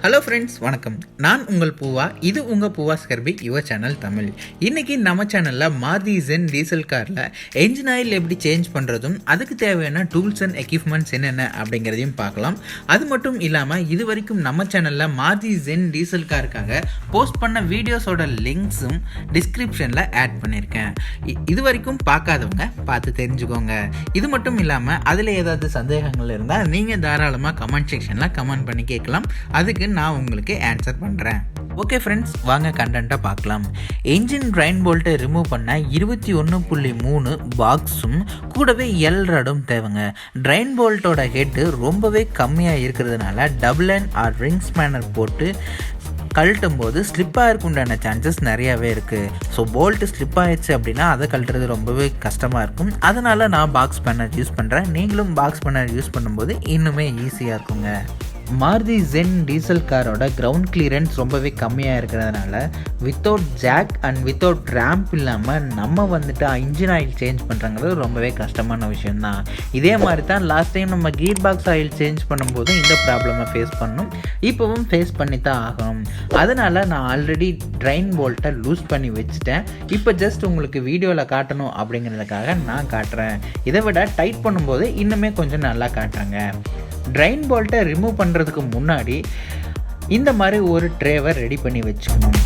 Hello friends, வணக்கம். நான் உங்கள் பூவா. இது உங்கள் பூவாஸ் கர்பி யுவர் சேனல் தமிழ். இன்றைக்கி நம்ம சேனலில் மாருதி ஜென் டீசல் காரில் என்ஜின் ஆயில் எப்படி சேஞ்ச் பண்ணுறதும் அதுக்கு தேவையான டூல்ஸ் அண்ட் எக்யூப்மெண்ட்ஸ் என்னென்ன அப்படிங்கிறதையும் பார்க்கலாம். அது மட்டும் இல்லாமல் இது வரைக்கும் நம்ம சேனலில் மாருதி ஜென் டீசல் காருக்காக போஸ்ட் பண்ண வீடியோஸோட லிங்க்ஸும் டிஸ்கிரிப்ஷனில் ஆட் பண்ணியிருக்கேன். இது வரைக்கும் பார்க்காதவங்க பார்த்து தெரிஞ்சுக்கோங்க. இது மட்டும் இல்லாமல் அதில் ஏதாவது சந்தேகங்கள் இருந்தால் நீங்கள் தாராளமாக கமெண்ட் செக்ஷனில் கமெண்ட் பண்ணி கேட்கலாம். அதுக்கு நான் உங்களுக்கு ஆன்சர் பண்ணுறேன். ஓகே ஃப்ரெண்ட்ஸ், வாங்க கண்டென்ட்டாக பார்க்கலாம். என்ஜின் ட்ரைன் போல்ட்டை ரிமூவ் பண்ண 21.3 பாக்ஸும் கூடவே எல் ராடும் தேவைங்க. ட்ரைன் போல்ட்டோட ஹெட்டு ரொம்பவே கம்மியாக இருக்கிறதுனால double end or ring spanner போட்டு கழட்டும் போது ஸ்லிப்பாக இருக்குண்டான சான்சஸ் நிறையாவே இருக்குது. ஸோ போல்ட்டு ஸ்லிப் ஆயிடுச்சு அப்படின்னா அதை கழட்டுறது ரொம்பவே கஷ்டமாக இருக்கும். அதனால் நான் பாக்ஸ் ஸ்பேனர் யூஸ் பண்ணுறேன். நீங்களும் பாக்ஸ் ஸ்பேனர் யூஸ் பண்ணும்போது இன்னுமே ஈஸியாக இருக்குங்க. மாருதி ஜென் டீசல் காரோட கிரவுண்ட் கிளியரன்ஸ் ரொம்பவே கம்மியாக இருக்கிறதுனால without jack and without ramp இல்லாமல் நம்ம இன்ஜின் ஆயில் சேஞ்ச் பண்ணுறங்கிறது ரொம்பவே கஷ்டமான விஷயந்தான். இதே மாதிரி தான் லாஸ்ட் டைம் நம்ம கீர் பாக்ஸ் ஆயில் சேஞ்ச் பண்ணும்போது இந்த ப்ராப்ளமை ஃபேஸ் பண்ணணும். இப்போவும் ஃபேஸ் பண்ணி தான் ஆகணும். அதனால் நான் ஆல்ரெடி ட்ரைன் போல்ட்டை லூஸ் பண்ணி வச்சுட்டேன். இப்போ ஜஸ்ட் உங்களுக்கு வீடியோவில் காட்டணும் அப்படிங்கிறதுக்காக நான் காட்டுறேன். இதை விட டைட் பண்ணும்போது இன்னுமே கொஞ்சம் நல்லா காட்டுறேங்க. ட்ரைன் போல்ட்டை ரிமூவ் பண்ணுறதுக்கு முன்னாடி இந்த மாதிரி ஒரு ட்ரேவை ரெடி பண்ணி வச்சுக்கணும்.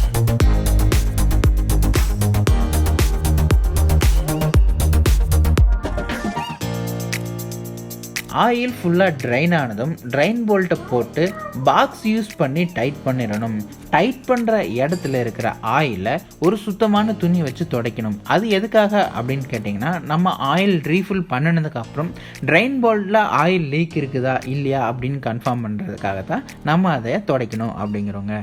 ஆயில் ஃபுல்லாக ட்ரைன் ஆனதும் ட்ரைன் போல்ட்டை போட்டு பாக்ஸ் யூஸ் பண்ணி டைட் பண்ணிடணும். டைட் பண்ணுற இடத்துல இருக்கிற ஆயிலை ஒரு சுத்தமான துணி வச்சு துடைக்கணும். அது எதுக்காக அப்படின்னு கேட்டிங்கன்னா, நம்ம ஆயில் ரீஃபில் பண்ணினதுக்கப்புறம் ட்ரைன் போல்ட்டில் ஆயில் லீக் இருக்குதா இல்லையா அப்படின்னு கன்ஃபார்ம் பண்ணுறதுக்காக தான் நம்ம அதை துடைக்கணும் அப்படிங்கிறோங்க.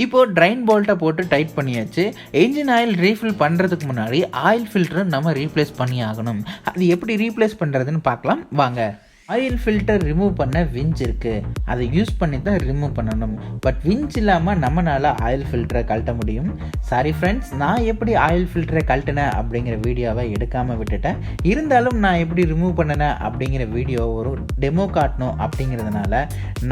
இப்போது ட்ரைன் போல்ட்டை போட்டு டைட் பண்ணியாச்சு. என்ஜின் ஆயில் ரீஃபில் பண்ணுறதுக்கு முன்னாடி ஆயில் ஃபில்டரை நம்ம ரீப்ளேஸ் பண்ணி ஆகணும். அது எப்படி ரீப்ளேஸ் பண்ணுறதுன்னு பார்க்கலாம் வாங்க. ஆயில் ஃபில்டர் ரிமூவ் பண்ண விஞ்ச் இருக்குது. அதை யூஸ் பண்ணி தான் ரிமூவ் பண்ணணும். பட் விஞ்ச் இல்லாமல் நம்மளால் ஆயில் ஃபில்டரை கழட்ட முடியும். சாரி ஃப்ரெண்ட்ஸ், நான் எப்படி ஆயில் ஃபில்டரை கழட்டினேன் அப்படிங்கிற வீடியோவை எடுக்காமல் விட்டுட்டேன். இருந்தாலும் நான் எப்படி ரிமூவ் பண்ணினேன் அப்படிங்கிற வீடியோ ஒரு டெமோ காட்டணும் அப்படிங்கிறதுனால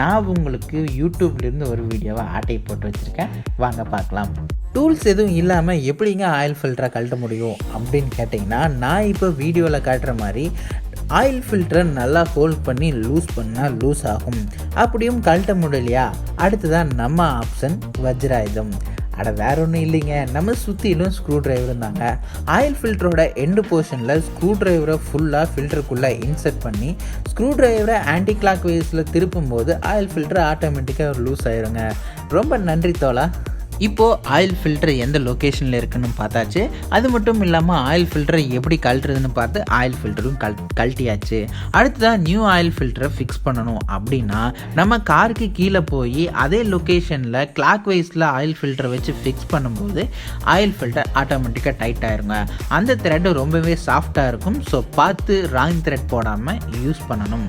நான் உங்களுக்கு யூடியூப்லேருந்து ஒரு வீடியோவை ஆட்டை போட்டு வச்சுருக்கேன். வாங்க பார்க்கலாம். டூல்ஸ் எதுவும் இல்லாமல் எப்படிங்க ஆயில் ஃபில்டரை கழட்ட முடியும் அப்படின்னு கேட்டிங்கன்னா, நான் இப்போ வீடியோவில் காட்டுற மாதிரி ஆயில் ஃபில்டரை நல்லா ஹோல்ட் பண்ணி லூஸ் பண்ணால் லூஸ் ஆகும். அப்படியும் கழட்ட முடியலையா, அடுத்ததான் நம்ம ஆப்ஷன் வஜ்ராயுதம். வேற ஒன்றும் இல்லைங்க, நம்ம சுற்றிலும் ஸ்க்ரூ டிரைவர் இருந்தாங்க. ஆயில் ஃபில்டரோட எண்டு போர்ஷனில் ஸ்க்ரூ டிரைவரை ஃபுல்லாக ஃபில்டருக்குள்ளே இன்சர்ட் பண்ணி ஸ்க்ரூ டிரைவரை ஆன்டி கிளாக் வைஸில் திருப்பும் போது ஆயில் ஃபில்டர் ஆட்டோமேட்டிக்காக லூஸ் ஆயிருங்க. ரொம்ப நன்றி தோழா. இப்போது ஆயில் ஃபில்டர் எந்த லொக்கேஷனில் இருக்குன்னு பார்த்தாச்சு. அது மட்டும் இல்லாமல் ஆயில் ஃபில்டரை எப்படி கழட்டுறதுன்னு பார்த்து ஆயில் ஃபில்டரும் கழட்டியாச்சு. அடுத்ததான் நியூ ஆயில் ஃபில்டரை ஃபிக்ஸ் பண்ணணும் அப்படின்னா நம்ம காருக்கு கீழே போய் அதே லொக்கேஷனில் கிளாக் வைஸில் ஆயில் ஃபில்டரை வச்சு ஃபிக்ஸ் பண்ணும்போது ஆயில் ஃபில்டர் ஆட்டோமேட்டிக்காக டைட் ஆயிருங்க. அந்த த்ரெட்டு ரொம்பவே சாஃப்டாக இருக்கும். ஸோ பார்த்து ராங் த்ரெட் போடாமல் யூஸ் பண்ணணும்.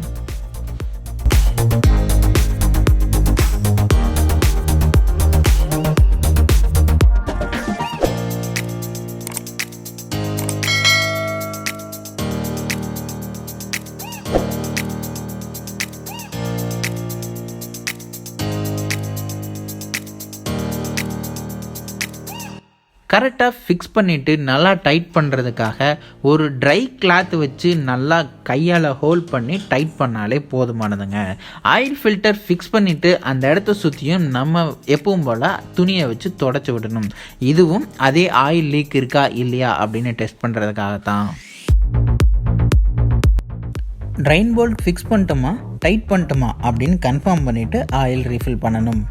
கரெக்டாக ஃபிக்ஸ் பண்ணிவிட்டு நல்லா டைட் பண்ணுறதுக்காக ஒரு ட்ரை கிளாத் வச்சு நல்லா கையால் ஹோல்ட் பண்ணி டைட் பண்ணாலே போதுமானதுங்க. ஆயில் ஃபில்டர் ஃபிக்ஸ் பண்ணிவிட்டு அந்த இடத்த சுற்றியும் நம்ம எப்பவும் போல் துணியை வச்சு தொடச்சி விடணும். இதுவும் அதே ஆயில் லீக் இருக்கா இல்லையா அப்படின்னு டெஸ்ட் பண்ணுறதுக்காகத்தான். ட்ரைன் போல்ட் ஃபிக்ஸ் பண்ணிட்டோமா டைட் பண்ணிட்டோமா அப்படின்னு கன்ஃபார்ம் பண்ணிவிட்டு ஆயில் ரீஃபில் பண்ணணும்.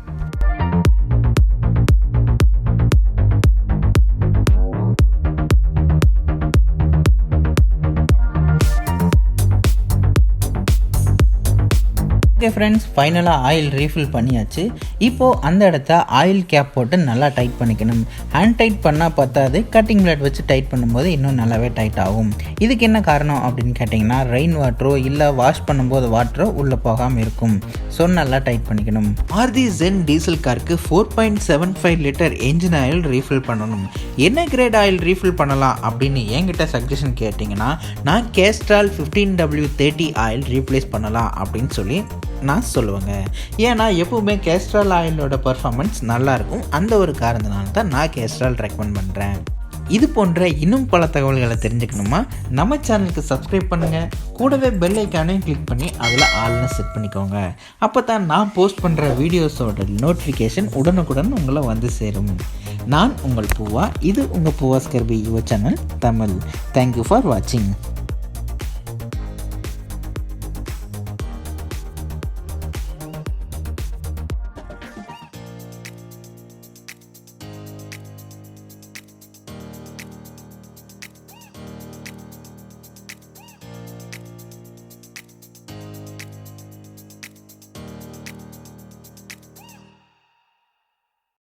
ஓகே ஃப்ரெண்ட்ஸ், ஃபைனலாக ஆயில் ரீஃபில் பண்ணியாச்சு. இப்போது அந்த இடத்த ஆயில் கேப் போட்டு நல்லா டைட் பண்ணிக்கணும். ஹேண்ட் டைட் பண்ணால் பத்தாது, கட்டிங் பிளேட் வச்சு டைட் பண்ணும்போது இன்னும் நல்லாவே டைட் ஆகும். இதுக்கு என்ன காரணம் அப்படின்னு கேட்டிங்கன்னா, ரெயின் வாட்டரோ இல்லை வாஷ் பண்ணும்போது வாட்டரோ உள்ளே போகாமல் இருக்கும். ஸோ நல்லா டைட் பண்ணிக்கணும். மாருதி ஜென் டீசல் காருக்கு 4.75 லிட்டர் என்ஜின் ஆயில் ரீஃபில் பண்ணணும். என்ன கிரேட் ஆயில் ரீஃபில் பண்ணலாம் அப்படின்னு என்கிட்ட சஜஷன் கேட்டிங்கன்னா, நான் கேஸ்ட்ரால் 15W30 ஆயில் ரீப்ளேஸ் பண்ணலாம் அப்படின்னு சொல்லி நான் சொல்லுவேங்க. ஏன்னா எப்போவுமே கேஸ்ட்ரால் ஆயிலோட பர்ஃபார்மன்ஸ் நல்லாயிருக்கும். அந்த ஒரு காரணத்தினால தான் நான் கேஸ்ட்ரால் ரெக்கமெண்ட் பண்ணுறேன். இது போன்ற இன்னும் பல தகவல்களை தெரிஞ்சுக்கணுமா நம்ம சேனலுக்கு சப்ஸ்கிரைப் பண்ணுங்கள். கூடவே பெல் ஐக்கானையும் கிளிக் பண்ணி அதில் ஆல்னு செட் பண்ணிக்கோங்க. அப்போ தான் நான் போஸ்ட் பண்ணுற வீடியோஸோட நோட்டிஃபிகேஷன் உடனுக்குடன் உங்களை வந்து சேரும். நான் உங்கள் பூவா. இது உங்கள் பூவாஸ் கர்பி your channel Tamil. Thank you for வாட்சிங்.